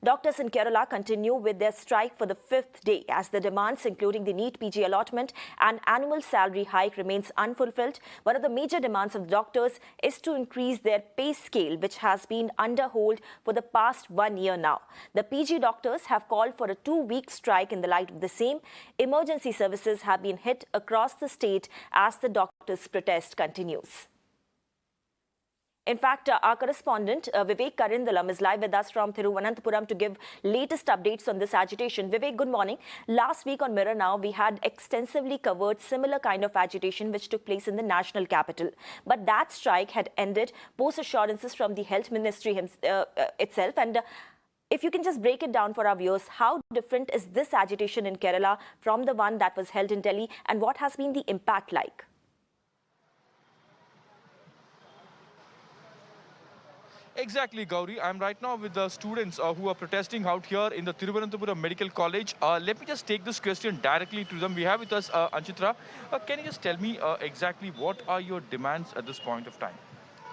Doctors in Kerala continue with their strike for the fifth day as the demands, including the NEET PG allotment and annual salary hike, remains unfulfilled. One of the major demands of doctors is to increase their pay scale, which has been under hold for the past 1 year now. The PG doctors have called for a 2-week strike in the light of the same. Emergency services have been hit across the state as the doctors' protest continues. In fact, our correspondent Vivek Karindalam is live with us from Thiruvananthapuram to give latest updates on this agitation. Vivek, good morning. Last week on Mirror Now, we had extensively covered similar kind of agitation which took place in the national capital. But that strike had ended post assurances from the Health Ministry itself. And if you can just break it down for our viewers, how different is this agitation in Kerala from the one that was held in Delhi, and what has been the impact like? Exactly, Gauri. I'm right now with the students who are protesting out here in the Thiruvananthapuram Medical College. Let me just take this question directly to them. We have with us Anchitra. Can you just tell me exactly what are your demands at this point of time?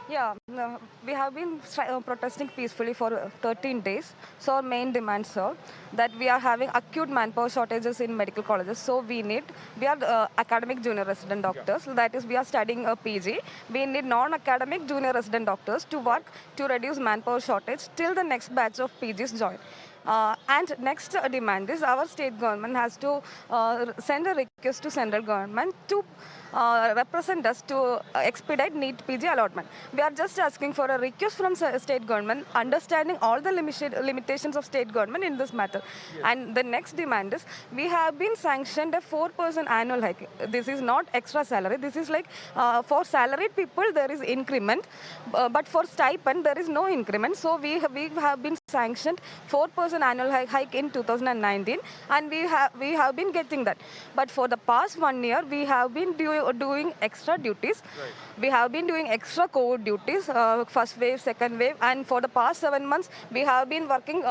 Yeah, no, we have been protesting peacefully for 13 days. So our main demands, sir, that we are having acute manpower shortages in medical colleges. So we are academic junior resident doctors. Yeah. That is, we are studying a PG. We need non-academic junior resident doctors to work to reduce manpower shortage till the next batch of PGs join. And next demand is our state government has to send a request to central government to represent us to expedite NEET PG allotment. We are just asking for a request from state government, understanding all the limitations of state government in this matter. Yes. And the next demand is, we have been sanctioned a 4% annual hike. This is not extra salary. This is like for salaried people there is increment, but for stipend there is no increment. So we have been sanctioned 4% annual hike in 2019, and we have been getting that. But for the past 1 year, we have been doing extra duties. Right. We have been doing extra COVID duties, first wave, second wave, and for the past 7 months, we have been working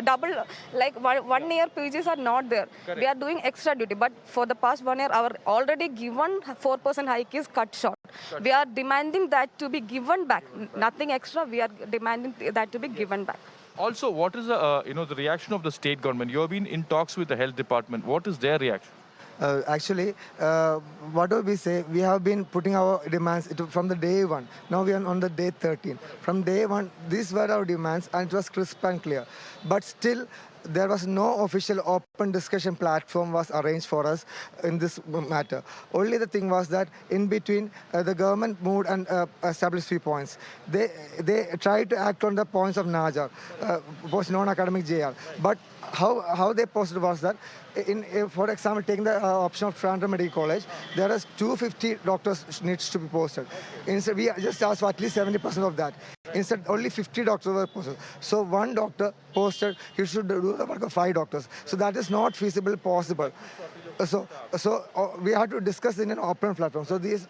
double, like one year PGs are not there. Correct. We are doing extra duty, but for the past 1 year, our already given 4% hike is cut short. We are demanding that to be given back. Nothing extra, we are demanding that to be given back. Also, what is the reaction of the state government? You have been in talks with the health department. What is their reaction? Actually, what do we say? We have been putting our demands from the day one. Now we are on the day 13. From day one, these were our demands, and it was crisp and clear. But still, there was no official open discussion platform was arranged for us in this matter. Only the thing was that in between, the government moved and established 3 points. They tried to act on the points of NAJAR, post non-academic JR. But how they posted was that, for example, taking the option of Trivandrum Medical College, there is 250 doctors needs to be posted. Instead, we just asked for at least 70% of that. Instead, only 50 doctors were posted. So one doctor posted, he should do the work of 5 doctors. So that is not feasible, possible. So we had to discuss in an open platform. So this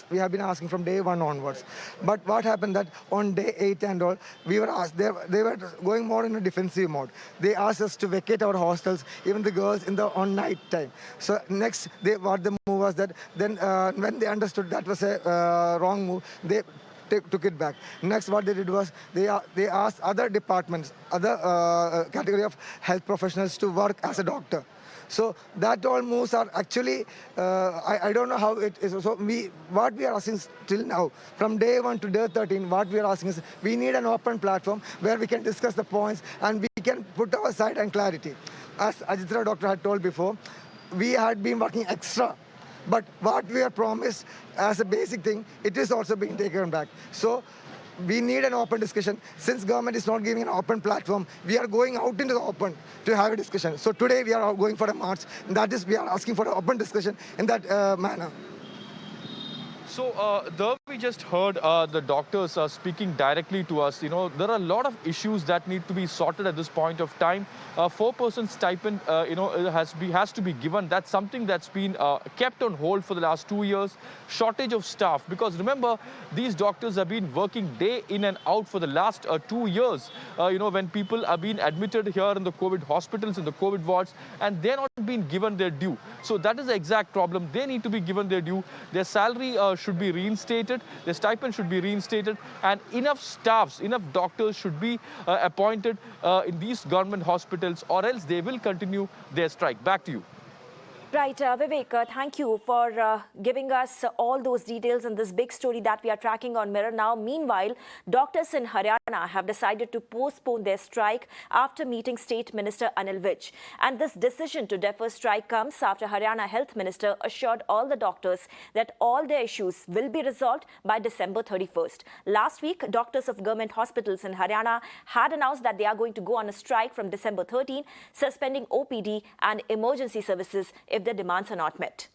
we have been asking from day 1 onwards. But what happened that on day 8 and all, we were asked, they were going more in a defensive mode. They asked us to vacate our hostels, even the girls on night time. So next, what the move was that then when they understood that was a wrong move, they took it back. Next, what they did was they asked other departments, other category of health professionals to work as a doctor. So that all moves are actually, I don't know how it is. So what we are asking till now, from day 1 to day 13, what we are asking is, we need an open platform where we can discuss the points and we can put our side and clarity. As Ajitra doctor had told before, we had been working extra. But what we are promised as a basic thing, it is also being taken back. So we need an open discussion. Since government is not giving an open platform, we are going out into the open to have a discussion. So today we are going for a march. And that is, we are asking for an open discussion in that manner. So, there we just heard the doctors speaking directly to us. You know, there are a lot of issues that need to be sorted at this point of time. 4% stipend, has to be given. That's something that's been kept on hold for the last 2 years. Shortage of staff, because remember, these doctors have been working day in and out for the last 2 years. When people are being admitted here in the COVID hospitals, in the COVID wards, and they're not being given their due. So that is the exact problem. They need to be given their due. Their salary should be reinstated, their stipend should be reinstated, and enough staffs, enough doctors should be appointed in these government hospitals, or else they will continue their strike. Back to you. Right, Vivek, thank you for giving us all those details on this big story that we are tracking on Mirror now. Meanwhile, doctors in Haryana have decided to postpone their strike after meeting State Minister Anil Vij. And this decision to defer strike comes after Haryana Health Minister assured all the doctors that all their issues will be resolved by December 31st. Last week, doctors of government hospitals in Haryana had announced that they are going to go on a strike from December 13, suspending OPD and emergency services if their demands are not met.